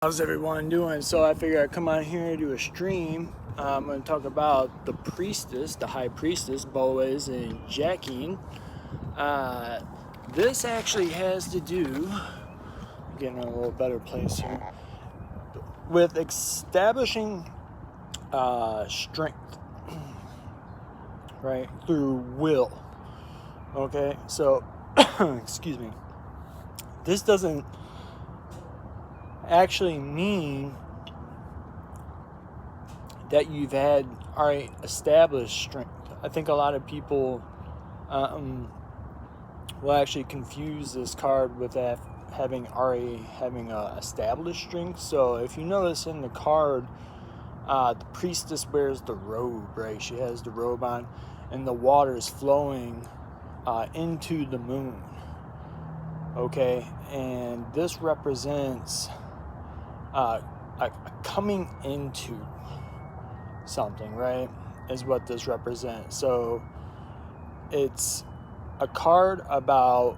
How's everyone doing? So I figured I'd come on here and do a stream. I'm going to talk about the priestess, the high priestess, Boaz and Jacqueline. This actually has to do, getting in a little better place here, with establishing strength, right, through will. Okay, so, excuse me. This doesn't actually mean that you've had already established strength. I think a lot of people will actually confuse this card with having established strength. So if you notice in the card, the priestess wears the robe, right? She has the robe on, and the water is flowing into the moon. Okay, and this represents a coming into something, right, is what this represents. So it's a card about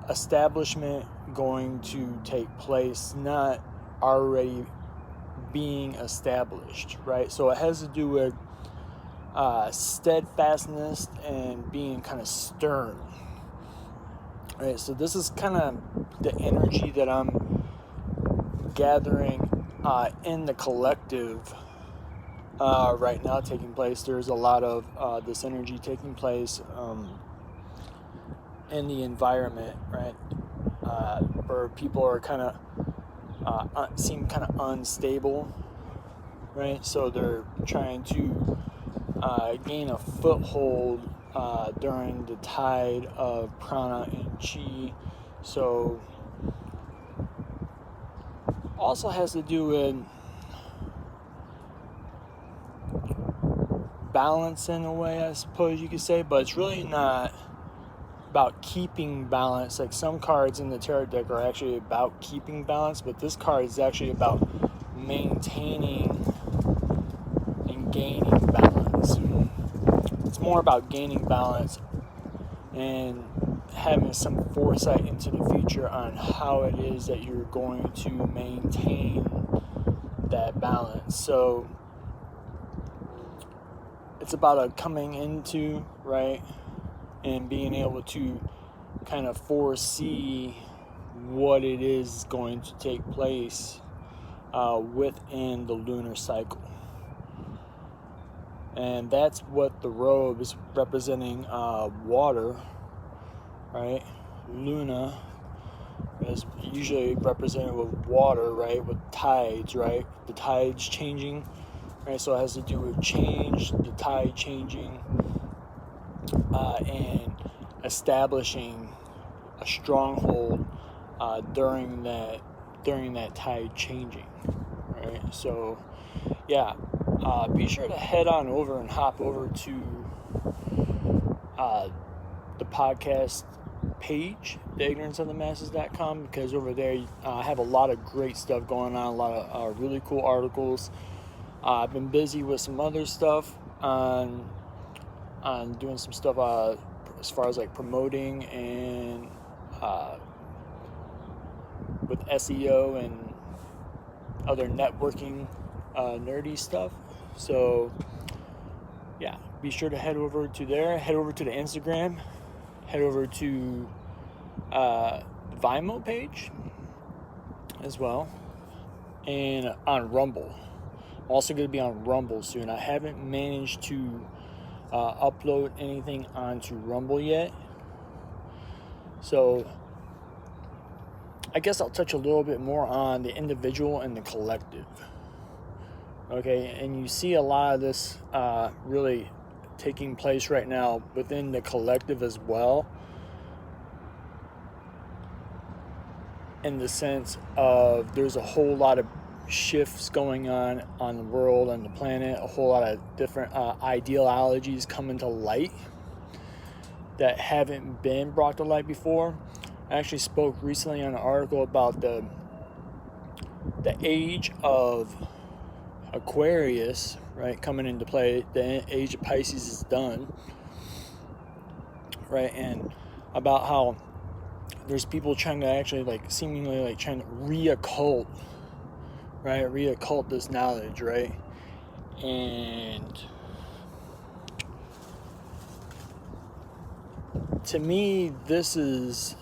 establishment going to take place, not already being established, right? So it has to do with steadfastness and being kind of stern, right? So this is kind of the energy that I'm gathering in the collective right now taking place. There's a lot of this energy taking place in the environment, right? Where people are kind of seem kind of unstable, right? So they're trying to gain a foothold during the tide of prana and chi. So also has to do with balance in a way, I suppose you could say, but it's really not about keeping balance. Like some cards in the tarot deck are actually about keeping balance, but this card is actually about maintaining and gaining balance. It's more about gaining balance and having some foresight into the future on how it is that you're going to maintain that balance. So it's about a coming into, right, and being able to kind of foresee what it is going to take place within the lunar cycle. And that's what the robe is representing, water, right? Luna is usually represented with water, right? With tides, right? The tides changing, right? So it has to do with change, the tide changing, and establishing a stronghold during that tide changing, right? So yeah, be sure to head on over and hop over to the podcast page, theignoranceofthemasses.com, because over there I have a lot of great stuff going on, a lot of really cool articles. I've been busy with some other stuff on doing some stuff as far as like promoting and with SEO and other networking nerdy stuff. So yeah, be sure to head over to there, head over to the Instagram, head over to the Vimeo page as well, and on Rumble. I'm also going to be on Rumble soon. I haven't managed to upload anything onto Rumble yet, so I guess I'll touch a little bit more on the individual and the collective. Okay, and you see a lot of this really taking place right now within the collective as well, in the sense of there's a whole lot of shifts going on the world and the planet, a whole lot of different ideologies coming to light that haven't been brought to light before. I actually spoke recently on an article about the age of Aquarius, right, coming into play. The age of Pisces is done, right, and about how there's people trying to actually seemingly trying to reoccult right? Reoccult this knowledge, right? And to me, this is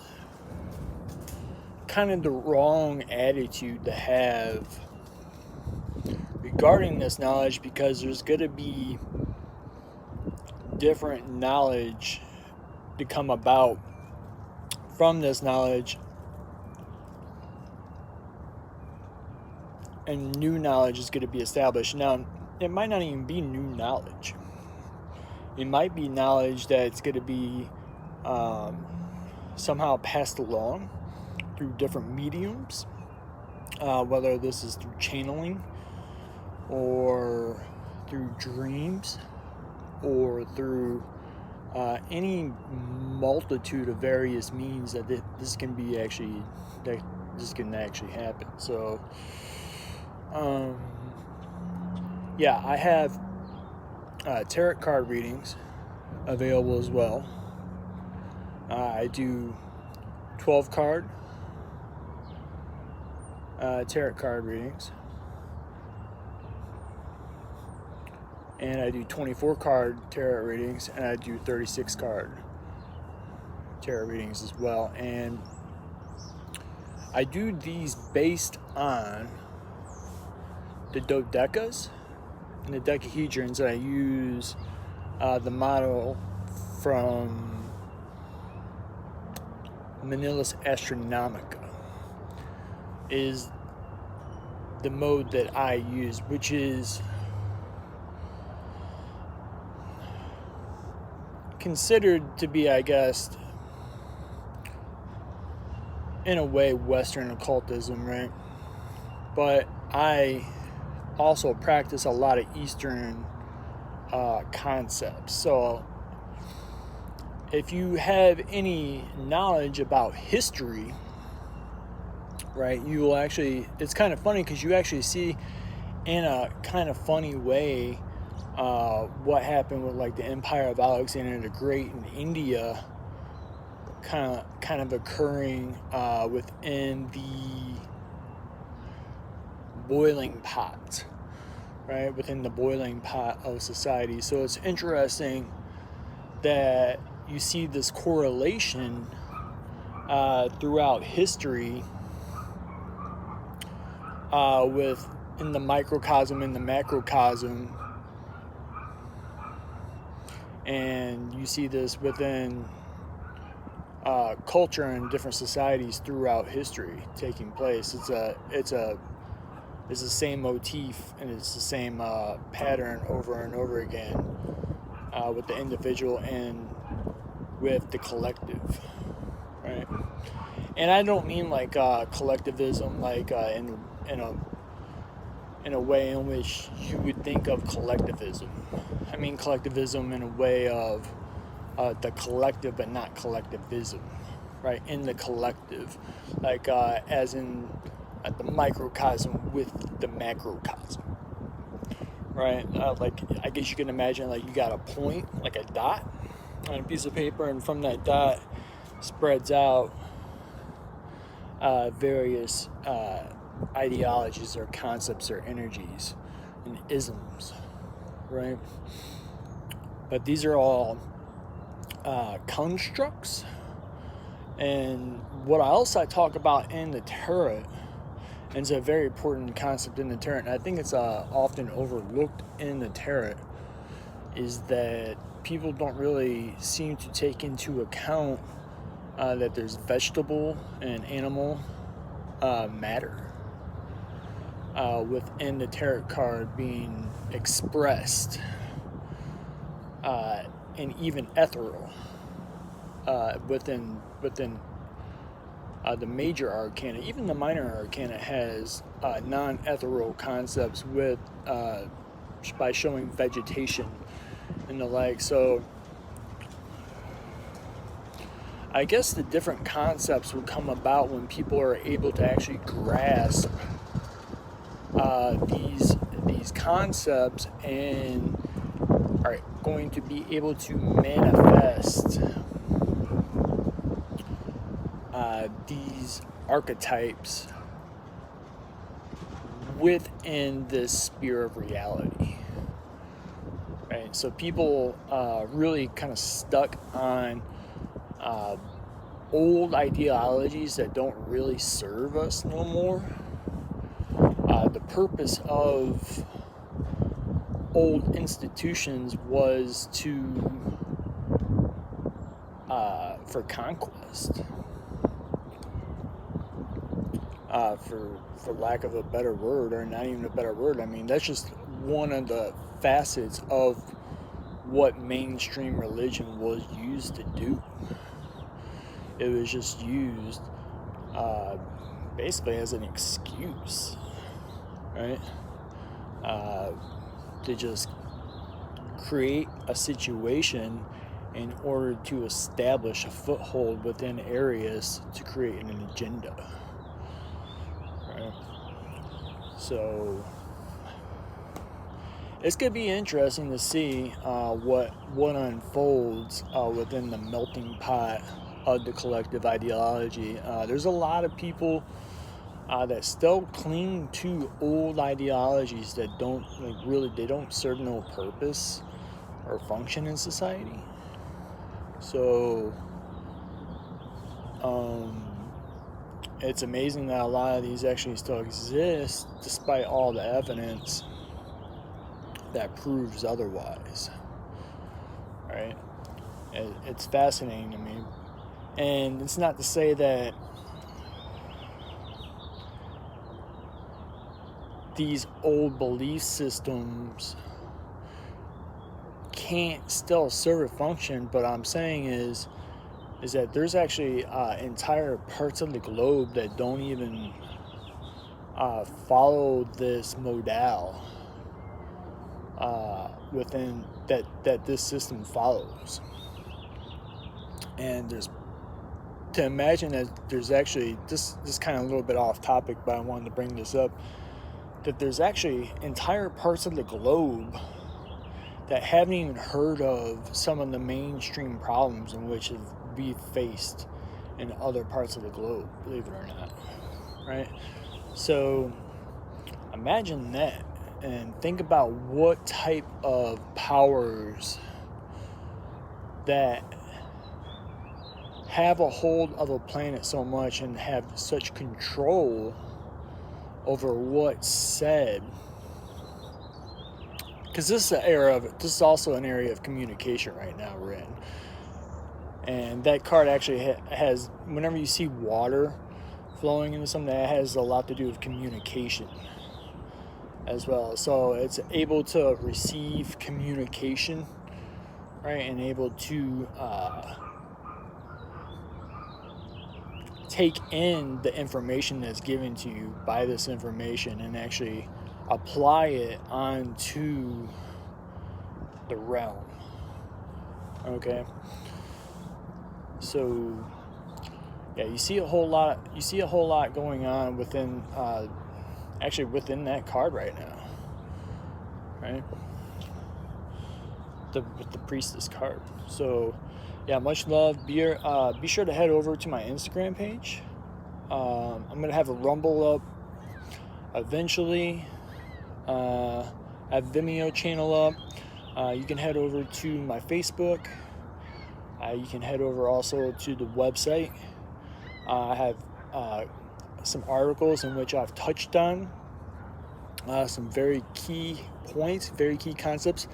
kind of the wrong attitude to have regarding this knowledge, because there's going to be different knowledge to come about from this knowledge, and new knowledge is going to be established. Now, it might not even be new knowledge. It might be knowledge that's going to be somehow passed along through different mediums, whether this is through channeling or through dreams or through any multitude of various means that this can actually happen. So yeah, I have tarot card readings available as well. I do 12 card tarot card readings, and I do 24 card tarot readings, and I do 36 card tarot readings as well. And I do these based on the dodecas and the decahedrons, and I use the model from Manilis Astronomica is the mode that I use, which is considered to be, I guess, in a way, Western occultism, right? But I also practice a lot of Eastern concepts. So if you have any knowledge about history, right, you will actually, it's kind of funny because you actually see in a kind of funny way what happened with like the Empire of Alexander the Great in India kind of occurring within the boiling pot, right, within the boiling pot of society. So it's interesting that you see this correlation throughout history with in the microcosm and the macrocosm, and you see this within culture and different societies throughout history taking place. It's the same motif, and it's the same pattern over and over again with the individual and with the collective, right? And I don't mean like collectivism, like in a way in which you would think of collectivism. I mean collectivism in a way of the collective, but not collectivism, right? In the collective, like as in the microcosm with the macrocosm, right? Like I guess you can imagine like you got a point, like a dot on a piece of paper, and from that dot spreads out various ideologies or concepts or energies and isms, right? But these are all constructs. And what else I talk about in the tarot, and it's a very important concept in the tarot, and I think it's often overlooked in the tarot, is that people don't really seem to take into account that there's vegetable and animal matter within the tarot card being expressed, and even ethereal within the major arcana. Even the minor arcana has non-ethereal concepts with by showing vegetation and the like. So I guess the different concepts will come about when people are able to actually grasp these concepts and are going to be able to manifest these archetypes within this sphere of reality. Right? So people really kind of stuck on old ideologies that don't really serve us no more. The purpose of old institutions was for conquest, for lack of a better word, or not even a better word. I mean, that's just one of the facets of what mainstream religion was used to do. It was just used basically as an excuse, right? To just create a situation in order to establish a foothold within areas to create an agenda, right? So it's going to be interesting to see what unfolds within the melting pot of the collective ideology. There's a lot of people that still cling to old ideologies that don't they don't serve no purpose or function in society. So it's amazing that a lot of these actually still exist despite all the evidence that proves otherwise, right? It's fascinating to me. And it's not to say that these old belief systems can't still serve a function, but I'm saying is that there's actually entire parts of the globe that don't even follow this modal within that this system follows. And to imagine that there's actually this kind of a little bit off topic, but I wanted to bring this up, that there's actually entire parts of the globe that haven't even heard of some of the mainstream problems in which we've faced in other parts of the globe, believe it or not, right? So imagine that and think about what type of powers that have a hold of a planet so much and have such control over what's said. Because this is also an area of communication right now we're in. And that card actually has, whenever you see water flowing into something, that has a lot to do with communication as well. So it's able to receive communication, right, and able to take in the information that's given to you by this information and actually apply it onto the realm. Okay, so yeah, you see a whole lot going on within within that card right now, right? With the priestess card. So yeah, much love. Be sure to head over to my Instagram page. I'm gonna have a Rumble up eventually. I have Vimeo channel up. You can head over to my Facebook. You can head over also to the website. I have some articles in which I've touched on some very key points, very key concepts,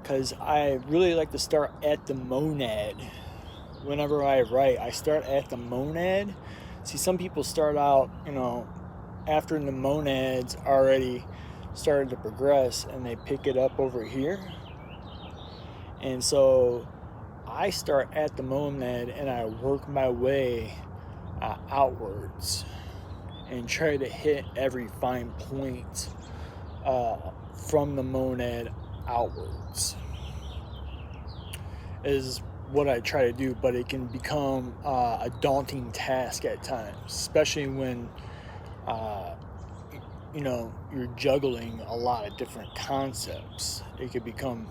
because I really like to start at the monad. Whenever I write, I start at the monad. See, some people start out, after the monads already started to progress, and they pick it up over here. And so I start at the monad and I work my way outwards and try to hit every fine point from the monad outwards is what I try to do, but it can become a daunting task at times, especially when you're juggling a lot of different concepts. It could become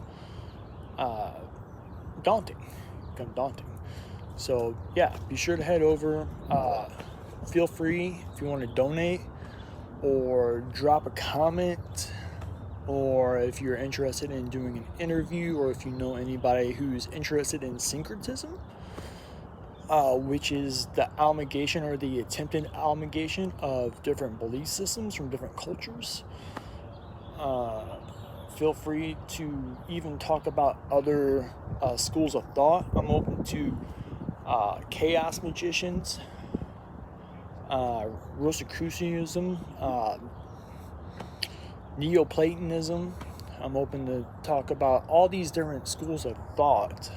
daunting. So yeah, be sure to head over. Feel free if you want to donate. or drop a comment, or if you're interested in doing an interview, or if you know anybody who's interested in syncretism, which is the amalgamation or the attempted amalgamation of different belief systems from different cultures. Feel free to even talk about other schools of thought. I'm open to chaos magicians, Rosicrucianism, Neoplatonism. I'm open to talk about all these different schools of thought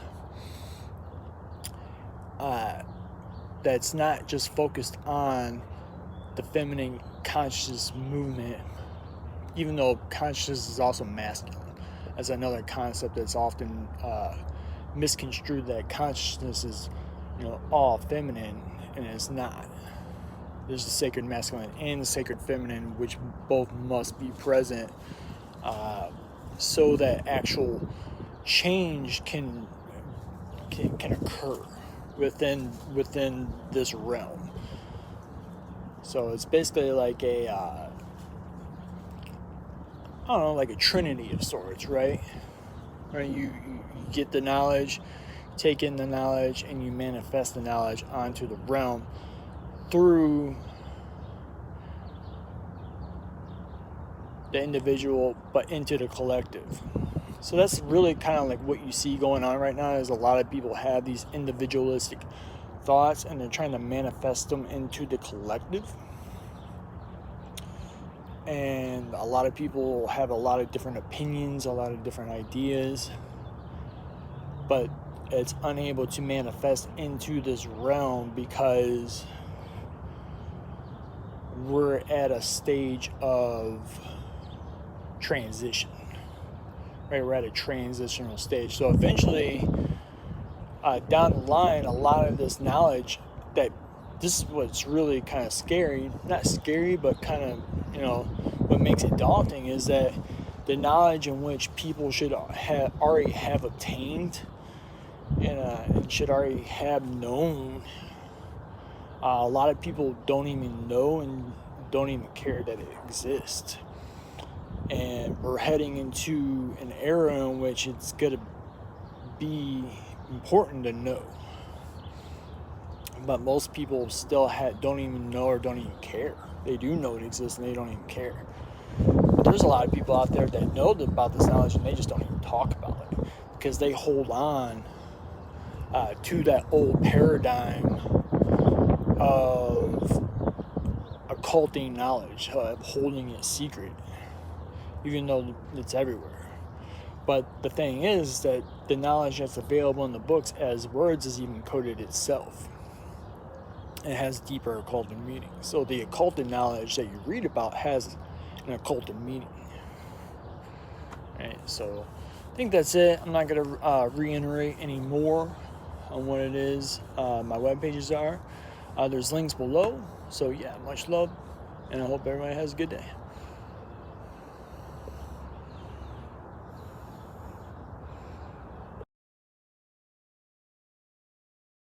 that's not just focused on the feminine consciousness movement, even though consciousness is also masculine. As another concept that's often misconstrued, that consciousness is, all feminine, and it's not. There's the sacred masculine and the sacred feminine, which both must be present so that actual change can occur within this realm. So it's basically like a like a trinity of sorts, right? Right? You get the knowledge, take in the knowledge, and you manifest the knowledge onto the realm through the individual, but into the collective. So that's really kind of like what you see going on right now, is a lot of people have these individualistic thoughts and they're trying to manifest them into the collective. And a lot of people have a lot of different opinions, a lot of different ideas, but it's unable to manifest into this realm because we're at a stage of transition, right? We're at a transitional stage. So eventually, down the line, a lot of this knowledge, that this is what's really kind of scary, not scary, but kind of, what makes it daunting is that the knowledge in which people should already have obtained and should already have known, a lot of people don't even know and don't even care that it exists. And we're heading into an era in which it's going to be important to know. But most people still don't even know or don't even care. They do know it exists and they don't even care. But there's a lot of people out there that know about this knowledge and they just don't even talk about it because they hold on to that old paradigm of occulting knowledge, of holding it secret, even though it's everywhere. But the thing is that the knowledge that's available in the books as words is even coded itself. It has deeper occulted meaning. So the occulted knowledge that you read about has an occulted meaning. Right? So I think that's it. I'm not going to reiterate any more on what it is my web pages are. There's links below. So yeah, much love, and I hope everybody has a good day.